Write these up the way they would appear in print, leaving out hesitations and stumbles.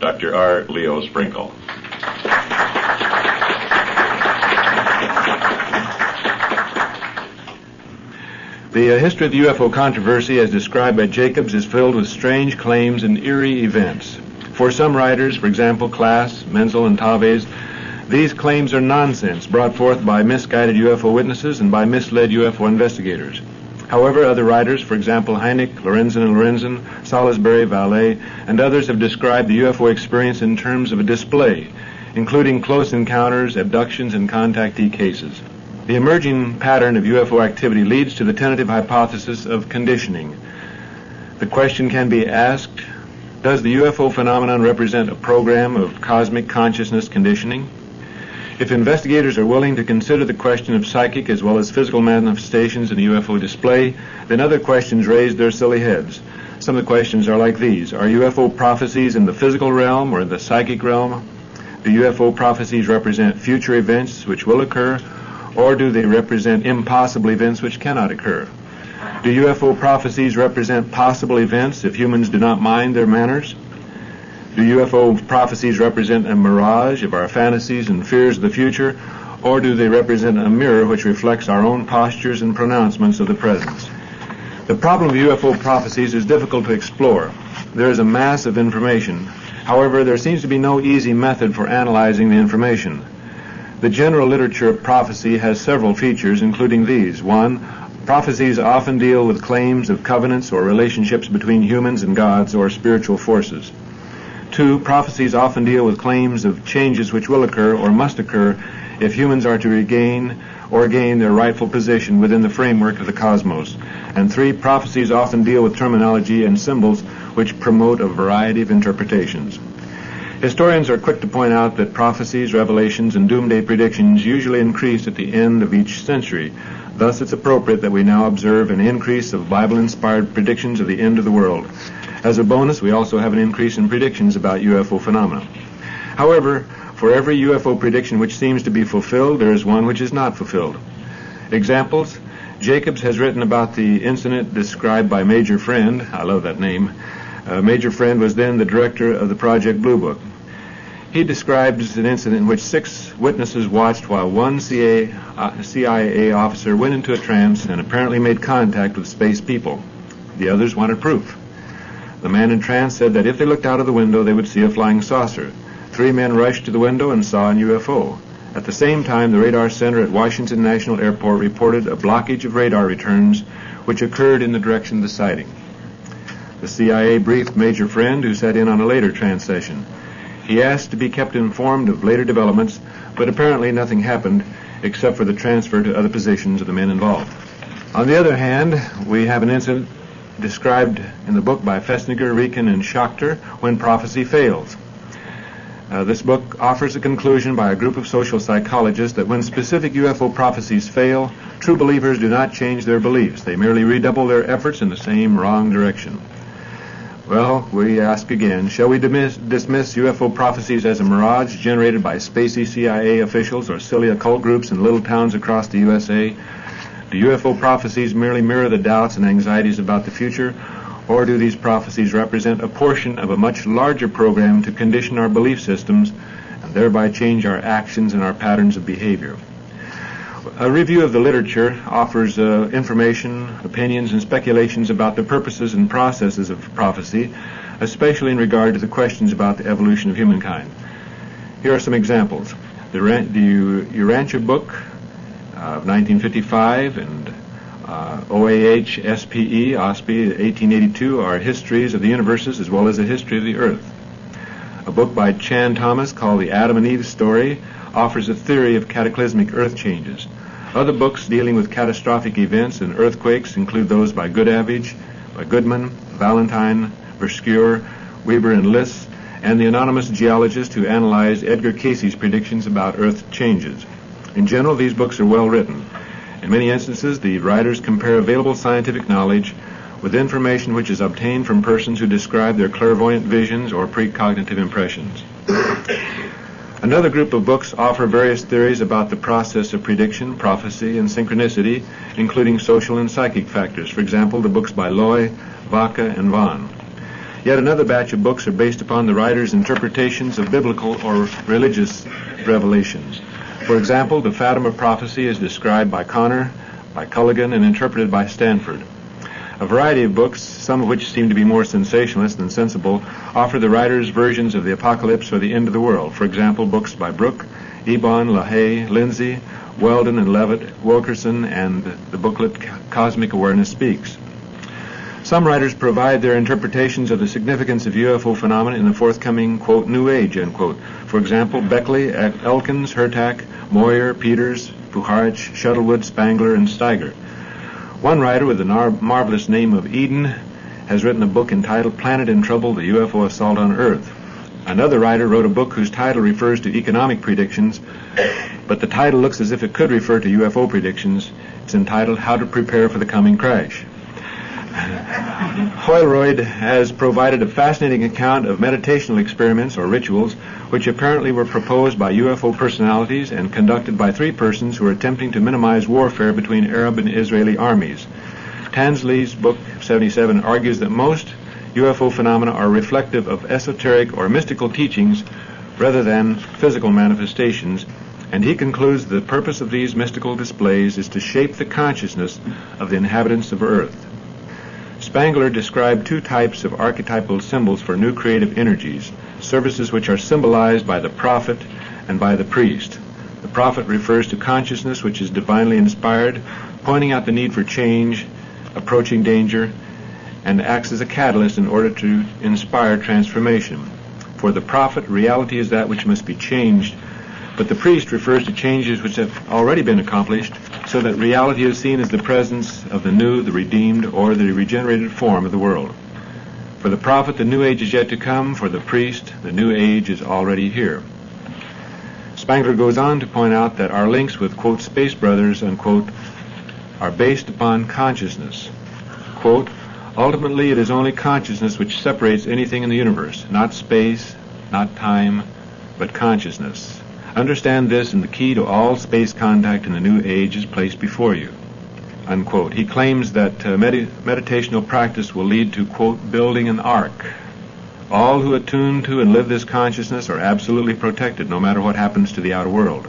Dr. R. Leo Sprinkle. The history of the UFO controversy, as described by Jacobs, is filled with strange claims and eerie events. For some writers, for example, Klass, Menzel, and Tavez, these claims are nonsense brought forth by misguided UFO witnesses and by misled UFO investigators. However, other writers, for example, Hynek, Lorenzen and Lorenzen, Salisbury, Vallée, and others have described the UFO experience in terms of a display, including close encounters, abductions, and contactee cases. The emerging pattern of UFO activity leads to the tentative hypothesis of conditioning. The question can be asked, does the UFO phenomenon represent a program of cosmic consciousness conditioning? If investigators are willing to consider the question of psychic as well as physical manifestations in a UFO display, then other questions raise their silly heads. Some of the questions are like these. Are UFO prophecies in the physical realm or in the psychic realm? Do UFO prophecies represent future events which will occur, or do they represent impossible events which cannot occur? Do UFO prophecies represent possible events if humans do not mind their manners? Do UFO prophecies represent a mirage of our fantasies and fears of the future, or do they represent a mirror which reflects our own postures and pronouncements of the present? The problem of UFO prophecies is difficult to explore. There is a mass of information. However, there seems to be no easy method for analyzing the information. The general literature of prophecy has several features, including these. 1. Prophecies often deal with claims of covenants or relationships between humans and gods or spiritual forces. 2. Prophecies often deal with claims of changes which will occur or must occur if humans are to regain or gain their rightful position within the framework of the cosmos. And 3. Prophecies often deal with terminology and symbols which promote a variety of interpretations. Historians are quick to point out that prophecies, revelations, and doomsday predictions usually increase at the end of each century. Thus, it's appropriate that we now observe an increase of Bible-inspired predictions of the end of the world. As a bonus, we also have an increase in predictions about UFO phenomena. However, for every UFO prediction which seems to be fulfilled, there is one which is not fulfilled. Examples: Jacobs has written about the incident described by Major Friend. I love that name. Major Friend was then the director of the Project Blue Book. He describes an incident in which 6 witnesses watched while one CIA officer went into a trance and apparently made contact with space people. The others wanted proof. The man in trance said that if they looked out of the window, they would see a flying saucer. 3 men rushed to the window and saw an UFO. At the same time, the radar center at Washington National Airport reported a blockage of radar returns, which occurred in the direction of the sighting. The CIA briefed Major Friend, who sat in on a later trance session. He asked to be kept informed of later developments, but apparently nothing happened except for the transfer to other positions of the men involved. On the other hand, we have an incident described in the book by Festinger, Rieken, and Schachter, When Prophecy Fails. This book offers a conclusion by a group of social psychologists that when specific UFO prophecies fail, true believers do not change their beliefs. They merely redouble their efforts in the same wrong direction. Well, we ask again, shall we dismiss UFO prophecies as a mirage generated by spacey CIA officials or silly occult groups in little towns across the USA? Do UFO prophecies merely mirror the doubts and anxieties about the future, or do these prophecies represent a portion of a much larger program to condition our belief systems and thereby change our actions and our patterns of behavior? A review of the literature offers information, opinions, and speculations about the purposes and processes of prophecy, especially in regard to the questions about the evolution of humankind. Here are some examples. The Urantia book of 1955 and OAH, SPE, OSPE, 1882 are histories of the universes as well as a history of the Earth. A book by Chan Thomas called The Adam and Eve Story offers a theory of cataclysmic Earth changes. Other books dealing with catastrophic events and earthquakes include those by Goodavage, by Goodman, Valentine, Verscure, Weber, and Liss, and the anonymous geologist who analyzed Edgar Casey's predictions about Earth changes. In general, these books are well written. In many instances, the writers compare available scientific knowledge with information which is obtained from persons who describe their clairvoyant visions or precognitive impressions. Another group of books offer various theories about the process of prediction, prophecy, and synchronicity, including social and psychic factors. For example, the books by Loy, Vaca, and Vaughan. Yet another batch of books are based upon the writer's interpretations of biblical or religious revelations. For example, the Fatima prophecy is described by Connor, by Culligan, and interpreted by Stanford. A variety of books, some of which seem to be more sensationalist than sensible, offer the writer's versions of the apocalypse or the end of the world. For example, books by Brooke, Ebon, LaHaye, Lindsay, Weldon and Levitt, Wilkerson, and the booklet Cosmic Awareness Speaks. Some writers provide their interpretations of the significance of UFO phenomena in the forthcoming, quote, New Age, end quote. For example, Beckley, Elkins, Hertak, Moyer, Peters, Puharich, Shuttlewood, Spangler, and Steiger. One writer with the marvelous name of Eden has written a book entitled Planet in Trouble, the UFO Assault on Earth. Another writer wrote a book whose title refers to economic predictions, but the title looks as if it could refer to UFO predictions. It's entitled How to Prepare for the Coming Crash. Holroyd has provided a fascinating account of meditational experiments or rituals which apparently were proposed by UFO personalities and conducted by 3 persons who were attempting to minimize warfare between Arab and Israeli armies. Tansley's book 77 argues that most UFO phenomena are reflective of esoteric or mystical teachings rather than physical manifestations, and he concludes the purpose of these mystical displays is to shape the consciousness of the inhabitants of Earth. Spangler described 2 types of archetypal symbols for new creative energies, services which are symbolized by the prophet and by the priest. The prophet refers to consciousness which is divinely inspired, pointing out the need for change, approaching danger, and acts as a catalyst in order to inspire transformation. For the prophet, reality is that which must be changed, but the priest refers to changes which have already been accomplished, so that reality is seen as the presence of the new, the redeemed, or the regenerated form of the world. For the prophet, the new age is yet to come. For the priest, the new age is already here. Spangler goes on to point out that our links with, quote, space brothers, unquote, are based upon consciousness. Quote, ultimately it is only consciousness which separates anything in the universe, not space, not time, but consciousness. Understand this, and the key to all space contact in the new age is placed before you, unquote. He claims that meditational practice will lead to, quote, building an ark. All who attune to and live this consciousness are absolutely protected, no matter what happens to the outer world.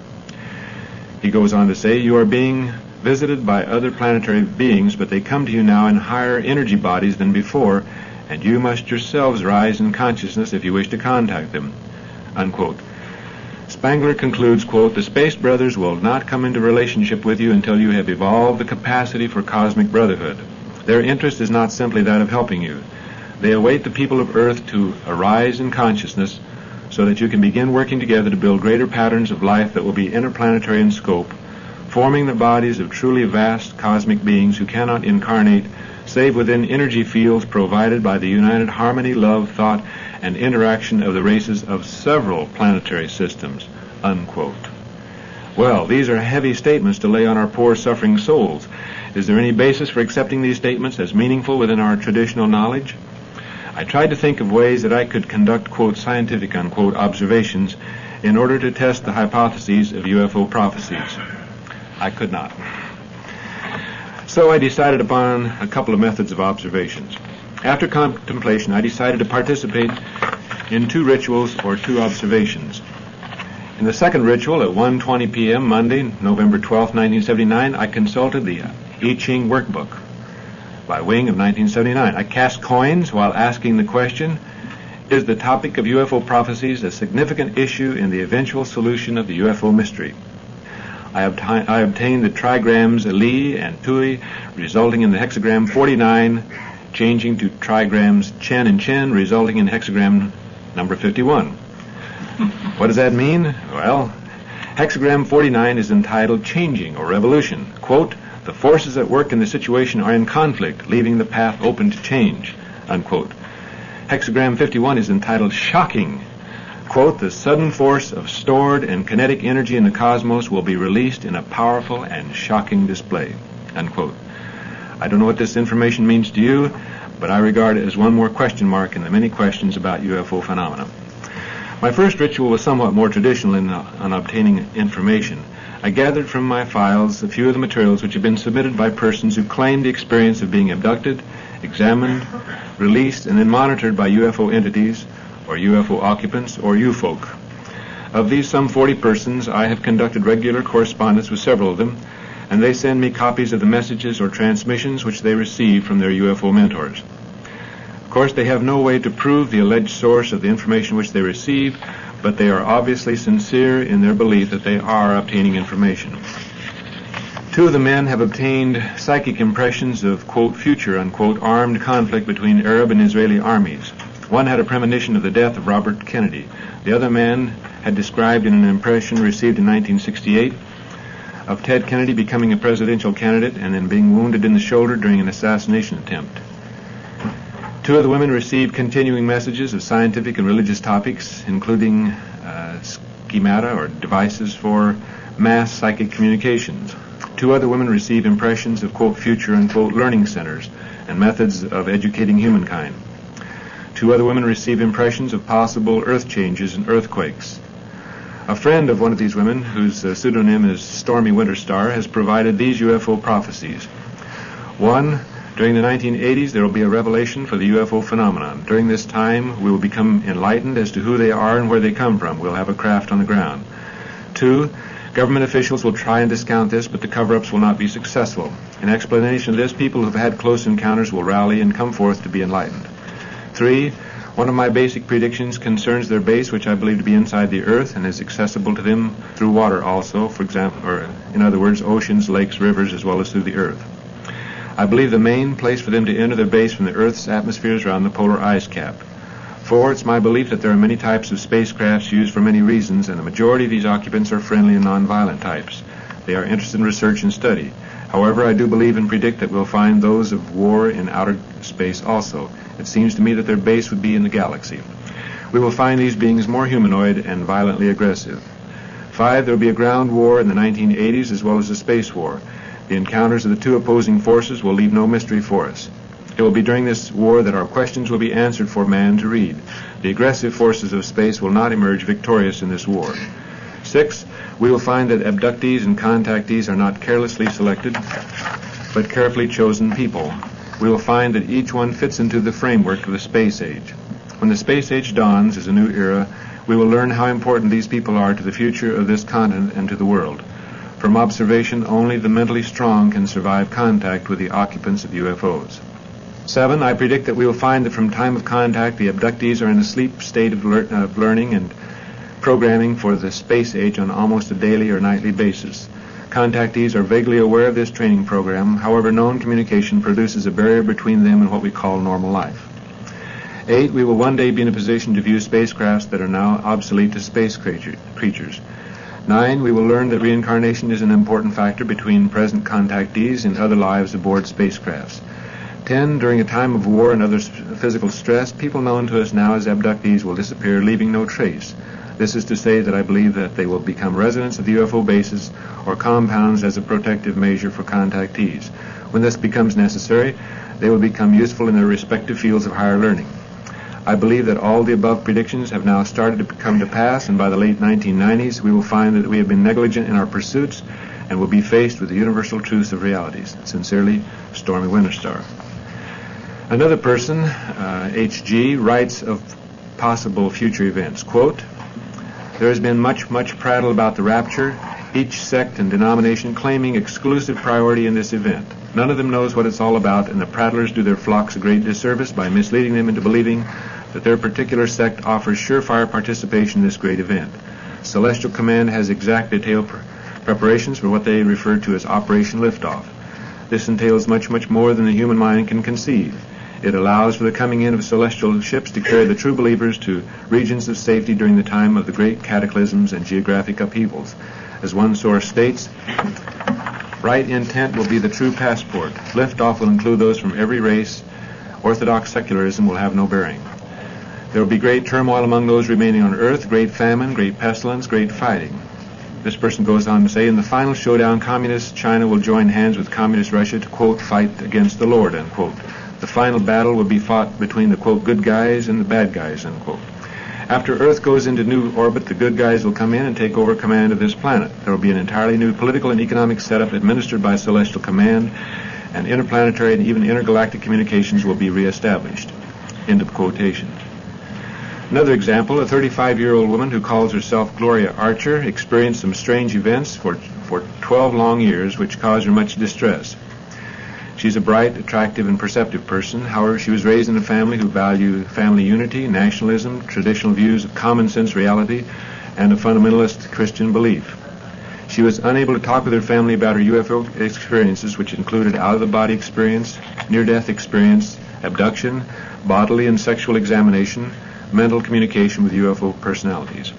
He goes on to say, you are being visited by other planetary beings, but they come to you now in higher energy bodies than before, and you must yourselves rise in consciousness if you wish to contact them, unquote. Spangler concludes, quote, the space brothers will not come into relationship with you until you have evolved the capacity for cosmic brotherhood. Their interest is not simply that of helping you. They await the people of Earth to arise in consciousness so that you can begin working together to build greater patterns of life that will be interplanetary in scope, forming the bodies of truly vast cosmic beings who cannot incarnate save within energy fields provided by the united harmony, love, thought, and interaction of the races of several planetary systems, unquote. Well, these are heavy statements to lay on our poor suffering souls. Is there any basis for accepting these statements as meaningful within our traditional knowledge? I tried to think of ways that I could conduct, quote, scientific, unquote, observations in order to test the hypotheses of UFO prophecies. I could not. So I decided upon a couple of methods of observations. After contemplation, I decided to participate in 2 rituals or 2 observations. In the second ritual at 1:20 p.m. Monday, November 12, 1979, I consulted the I Ching workbook by Wing of 1979. I cast coins while asking the question, is the topic of UFO prophecies a significant issue in the eventual solution of the UFO mystery? I obtained the trigrams Li and Tui, resulting in the hexagram 49, changing to trigrams Chen and Chen, resulting in hexagram number 51. What does that mean? Well, hexagram 49 is entitled Changing or Revolution. Quote, the forces at work in the situation are in conflict, leaving the path open to change, unquote. Hexagram 51 is entitled Shocking. Quote, the sudden force of stored and kinetic energy in the cosmos will be released in a powerful and shocking display, unquote. I don't know what this information means to you, but I regard it as one more question mark in the many questions about UFO phenomena. My first ritual was somewhat more traditional in obtaining information. I gathered from my files a few of the materials which had been submitted by persons who claimed the experience of being abducted examined, released, and then monitored by UFO entities, or UFO occupants, or UFOC. Of these some 40 persons, I have conducted regular correspondence with several of them, and they send me copies of the messages or transmissions which they receive from their UFO mentors. Of course, they have no way to prove the alleged source of the information which they receive, but they are obviously sincere in their belief that they are obtaining information. 2 of the men have obtained psychic impressions of, quote, future, unquote, armed conflict between Arab and Israeli armies. One had a premonition of the death of Robert Kennedy. The other man had described in an impression received in 1968 of Ted Kennedy becoming a presidential candidate and then being wounded in the shoulder during an assassination attempt. 2 of the women received continuing messages of scientific and religious topics, including schemata or devices for mass psychic communications. 2 other women received impressions of, quote, future, unquote, learning centers and methods of educating humankind. 2 other women received impressions of possible earth changes and earthquakes. A friend of one of these women, whose pseudonym is Stormy Winterstar, has provided these UFO prophecies. 1. During the 1980s, there will be a revelation for the UFO phenomenon. During this time, we will become enlightened as to who they are and where they come from. We'll have a craft on the ground. 2. Government officials will try and discount this, but the cover-ups will not be successful. In explanation of this, people who have had close encounters will rally and come forth to be enlightened. 3. One of my basic predictions concerns their base, which I believe to be inside the earth and is accessible to them through water also, for example, or in other words, oceans, lakes, rivers, as well as through the earth. I believe the main place for them to enter their base from the earth's atmosphere is around the polar ice cap. 4. It's my belief that there are many types of spacecrafts used for many reasons, and the majority of these occupants are friendly and nonviolent types. They are interested in research and study. However, I do believe and predict that we'll find those of war in outer space also. It seems to me that their base would be in the galaxy. We will find these beings more humanoid and violently aggressive. 5. There will be a ground war in the 1980s as well as a space war. The encounters of the 2 opposing forces will leave no mystery for us. It will be during this war that our questions will be answered for man to read. The aggressive forces of space will not emerge victorious in this war. 6. We will find that abductees and contactees are not carelessly selected, but carefully chosen people. We will find that each one fits into the framework of the space age. When the space age dawns as a new era, we will learn how important these people are to the future of this continent and to the world. From observation, only the mentally strong can survive contact with the occupants of UFOs. 7. I predict that we will find that from time of contact, the abductees are in a sleep state of learning and programming for the space age on almost a daily or nightly basis. Contactees are vaguely aware of this training program. However, known communication produces a barrier between them and what we call normal life. 8. We will one day be in a position to view spacecrafts that are now obsolete to space creatures. 9. We will learn that reincarnation is an important factor between present contactees and other lives aboard spacecrafts. 10. During a time of war and other physical stress, people known to us now as abductees will disappear, leaving no trace. This is to say that I believe that they will become residents of the UFO bases or compounds as a protective measure for contactees. When this becomes necessary, they will become useful in their respective fields of higher learning. I believe that all the above predictions have now started to come to pass, and by the late 1990s, we will find that we have been negligent in our pursuits and will be faced with the universal truths of realities. Sincerely, Stormy Winterstar. Another person, H.G., writes of possible future events. Quote, there has been much prattle about the rapture, each sect and denomination claiming exclusive priority in this event. None of them knows what it's all about, and the prattlers do their flocks a great disservice by misleading them into believing that their particular sect offers surefire participation in this great event. Celestial Command has exact detailed preparations for what they refer to as Operation Liftoff. This entails much more than the human mind can conceive. It allows for the coming in of celestial ships to carry the true believers to regions of safety during the time of the great cataclysms and geographic upheavals. As one source states, right intent will be the true passport. Liftoff will include those from every race. Orthodox secularism will have no bearing. There will be great turmoil among those remaining on Earth, great famine, great pestilence, great fighting. This person goes on to say, in the final showdown, Communist China will join hands with Communist Russia to, quote, fight against the Lord, unquote. The final battle will be fought between the, quote, good guys and the bad guys, unquote. After Earth goes into new orbit, the good guys will come in and take over command of this planet. There will be an entirely new political and economic setup administered by Celestial Command, and interplanetary and even intergalactic communications will be reestablished. End of quotation. Another example, a 35-year-old woman who calls herself Gloria Archer experienced some strange events for 12 long years which caused her much distress. She's a bright, attractive, and perceptive person. However, she was raised in a family who value family unity, nationalism, traditional views of common sense reality, and a fundamentalist Christian belief. She was unable to talk with her family about her UFO experiences, which included out-of-the-body experience, near-death experience, abduction, bodily and sexual examination, mental communication with UFO personalities.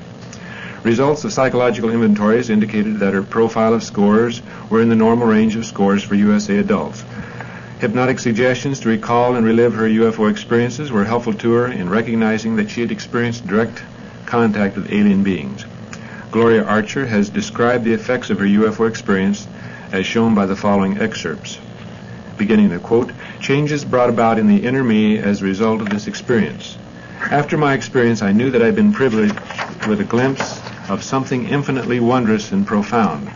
Results of psychological inventories indicated that her profile of scores were in the normal range of scores for USA adults. Hypnotic suggestions to recall and relive her UFO experiences were helpful to her in recognizing that she had experienced direct contact with alien beings. Gloria Archer has described the effects of her UFO experience as shown by the following excerpts. Beginning the quote, "Changes brought about in the inner me as a result of this experience. After my experience, I knew that I had been privileged with a glimpse of something infinitely wondrous and profound.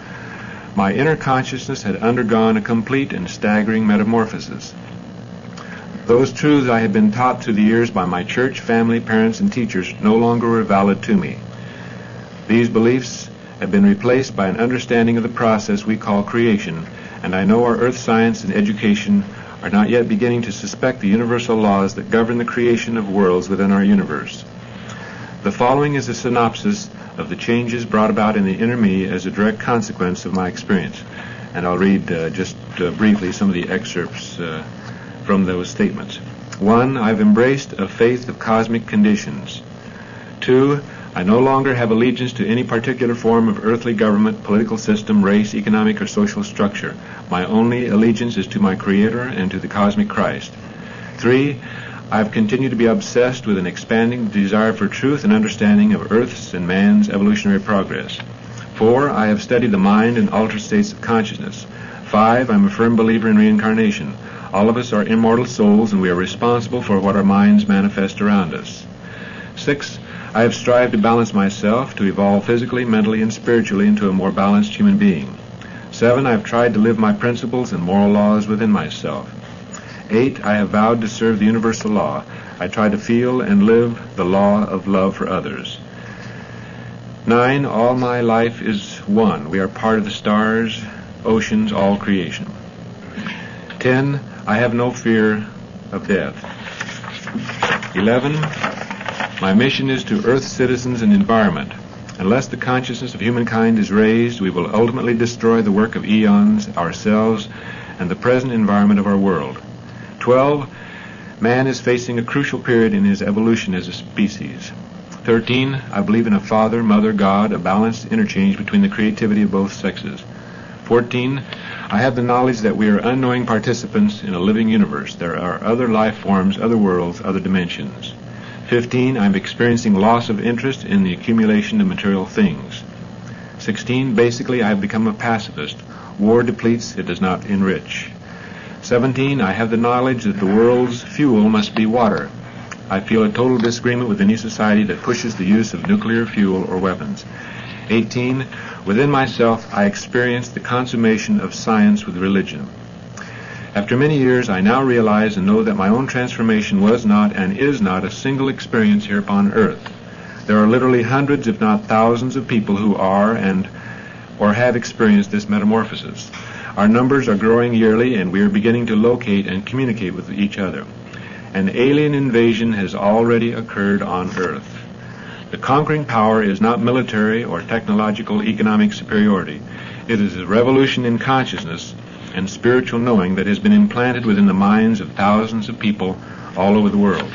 My inner consciousness had undergone a complete and staggering metamorphosis. Those truths I had been taught through the years by my church, family, parents, and teachers no longer were valid to me. These beliefs have been replaced by an understanding of the process we call creation, and I know our earth science and education are not yet beginning to suspect the universal laws that govern the creation of worlds within our universe. The following is a synopsis of the changes brought about in the inner me as a direct consequence of my experience." And I'll read just briefly some of the excerpts from those statements. 1. I've embraced a faith of cosmic conditions. 2. I no longer have allegiance to any particular form of earthly government, political system, race, economic, or social structure. My only allegiance is to my Creator and to the cosmic Christ. 3. I've continued to be obsessed with an expanding desire for truth and understanding of Earth's and man's evolutionary progress. 4. I have studied the mind and altered states of consciousness. 5. I'm a firm believer in reincarnation. All of us are immortal souls, and we are responsible for what our minds manifest around us. 6. I have strived to balance myself, to evolve physically, mentally, and spiritually into a more balanced human being. 7. I have tried to live my principles and moral laws within myself. 8. I have vowed to serve the universal law. I try to feel and live the law of love for others. 9. All my life is one. We are part of the stars, oceans, all creation. 10. I have no fear of death. 11. My mission is to Earth's citizens and environment. Unless the consciousness of humankind is raised, we will ultimately destroy the work of eons, ourselves, and the present environment of our world. 12. Man is facing a crucial period in his evolution as a species. 13. I believe in a Father, Mother, God, a balanced interchange between the creativity of both sexes. 14. I have the knowledge that we are unknowing participants in a living universe. There are other life forms, other worlds, other dimensions. 15. I'm experiencing loss of interest in the accumulation of material things. 16. Basically, I have become a pacifist. War depletes, it does not enrich. 17. I have the knowledge that the world's fuel must be water. I feel a total disagreement with any society that pushes the use of nuclear fuel or weapons. 18. Within myself, I experience the consummation of science with religion. After many years, I now realize and know that my own transformation was not and is not a single experience here upon Earth. There are literally hundreds, if not thousands, of people who are or have experienced this metamorphosis. Our numbers are growing yearly, and we are beginning to locate and communicate with each other. An alien invasion has already occurred on Earth. The conquering power is not military or technological economic superiority. It is a revolution in consciousness and spiritual knowing that has been implanted within the minds of thousands of people all over the world.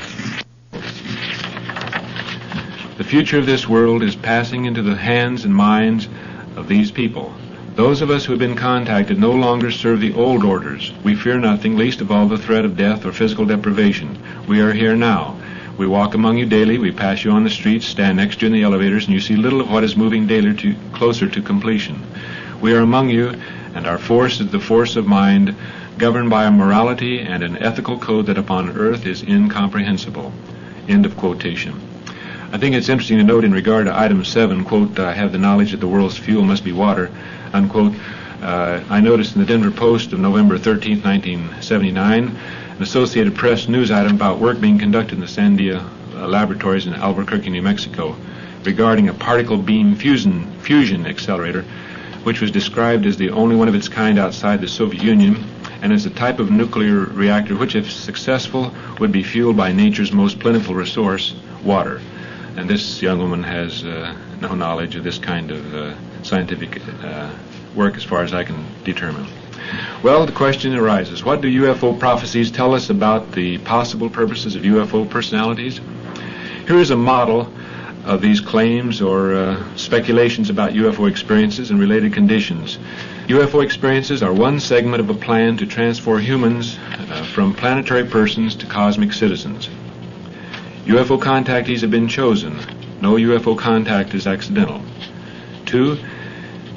The future of this world is passing into the hands and minds of these people. Those of us who have been contacted no longer serve the old orders. We fear nothing, least of all the threat of death or physical deprivation. We are here now. We walk among you daily, we pass you on the streets, stand next to you in the elevators, and you see little of what is moving daily closer to completion. We are among you, and our force is the force of mind, governed by a morality and an ethical code that upon earth is incomprehensible. End of quotation. I think it's interesting to note in regard to item 7, quote, I have the knowledge that the world's fuel must be water, unquote, I noticed in the Denver Post of November 13, 1979, an Associated Press news item about work being conducted in the Sandia laboratories in Albuquerque, New Mexico, regarding a particle beam fusion accelerator, which was described as the only one of its kind outside the Soviet Union, and as a type of nuclear reactor which, if successful, would be fueled by nature's most plentiful resource, water. And this young woman has no knowledge of this kind of scientific work as far as I can determine. Well, the question arises, what do UFO prophecies tell us about the possible purposes of UFO personalities? Here is a model of these claims or speculations about UFO experiences and related conditions. UFO experiences are one segment of a plan to transform humans from planetary persons to cosmic citizens. UFO contactees have been chosen. No UFO contact is accidental. 2.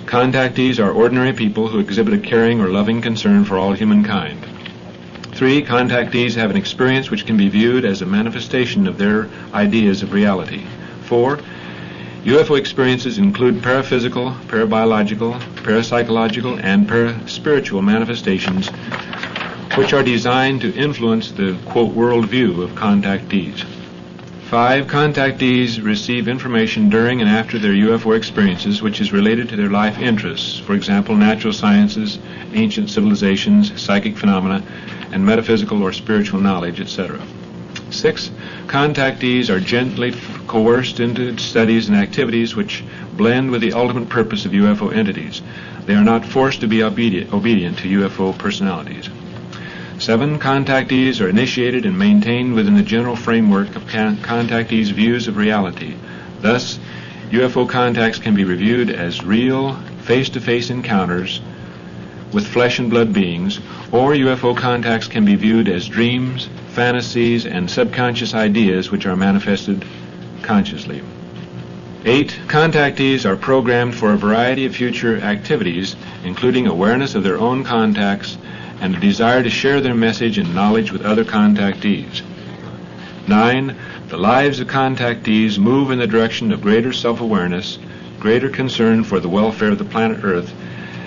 Contactees are ordinary people who exhibit a caring or loving concern for all humankind. 3. Contactees have an experience which can be viewed as a manifestation of their ideas of reality. 4. UFO experiences include paraphysical, parabiological, parapsychological, and paraspiritual manifestations which are designed to influence the, quote, worldview of contactees. 5. Contactees receive information during and after their UFO experiences which is related to their life interests, for example, natural sciences, ancient civilizations, psychic phenomena, and metaphysical or spiritual knowledge, etc. 6. Contactees are gently coerced into studies and activities which blend with the ultimate purpose of UFO entities. They are not forced to be obedient to UFO personalities. 7. Contactees are initiated and maintained within the general framework of contactees' views of reality. Thus, UFO contacts can be reviewed as real, face-to-face encounters with flesh and blood beings, or UFO contacts can be viewed as dreams, fantasies, and subconscious ideas which are manifested consciously. 8. Contactees are programmed for a variety of future activities, including awareness of their own contacts and a desire to share their message and knowledge with other contactees. 9. The lives of contactees move in the direction of greater self-awareness, greater concern for the welfare of the planet Earth,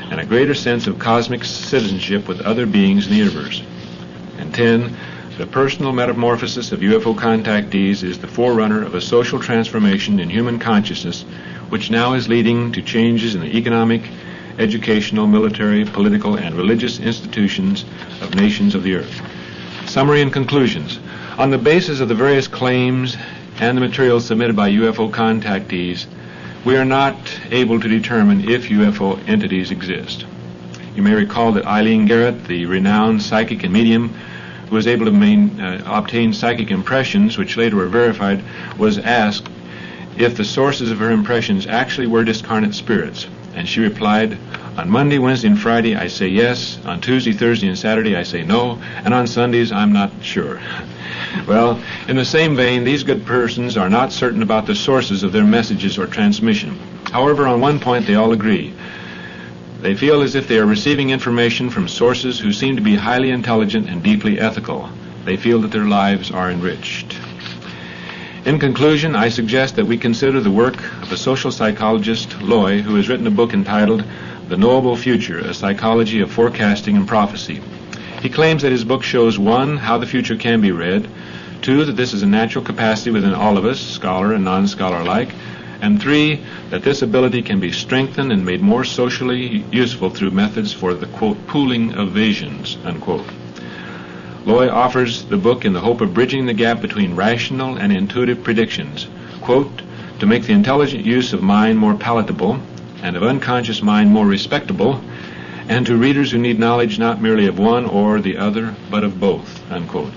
and a greater sense of cosmic citizenship with other beings in the universe. And 10. The personal metamorphosis of UFO contactees is the forerunner of a social transformation in human consciousness, which now is leading to changes in the economic, educational, military, political, and religious institutions of nations of the earth. Summary and conclusions. On the basis of the various claims and the materials submitted by UFO contactees, we are not able to determine if UFO entities exist. You may recall that Eileen Garrett, the renowned psychic and medium who was able to obtain psychic impressions, which later were verified, was asked if the sources of her impressions actually were discarnate spirits. And she replied, on Monday, Wednesday, and Friday, I say yes. On Tuesday, Thursday, and Saturday, I say no. And on Sundays, I'm not sure. Well, in the same vein, these good persons are not certain about the sources of their messages or transmission. However, on one point, they all agree. They feel as if they are receiving information from sources who seem to be highly intelligent and deeply ethical. They feel that their lives are enriched. In conclusion, I suggest that we consider the work of a social psychologist, Loy, who has written a book entitled The Knowable Future, A Psychology of Forecasting and Prophecy. He claims that his book shows 1, how the future can be read, 2, that this is a natural capacity within all of us, scholar and non-scholar alike, and 3, that this ability can be strengthened and made more socially useful through methods for the, quote, pooling of visions, unquote. Loy offers the book in the hope of bridging the gap between rational and intuitive predictions, quote, to make the intelligent use of mind more palatable and of unconscious mind more respectable, and to readers who need knowledge not merely of one or the other, but of both, unquote.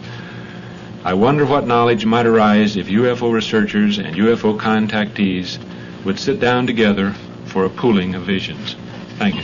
I wonder what knowledge might arise if UFO researchers and UFO contactees would sit down together for a pooling of visions. Thank you.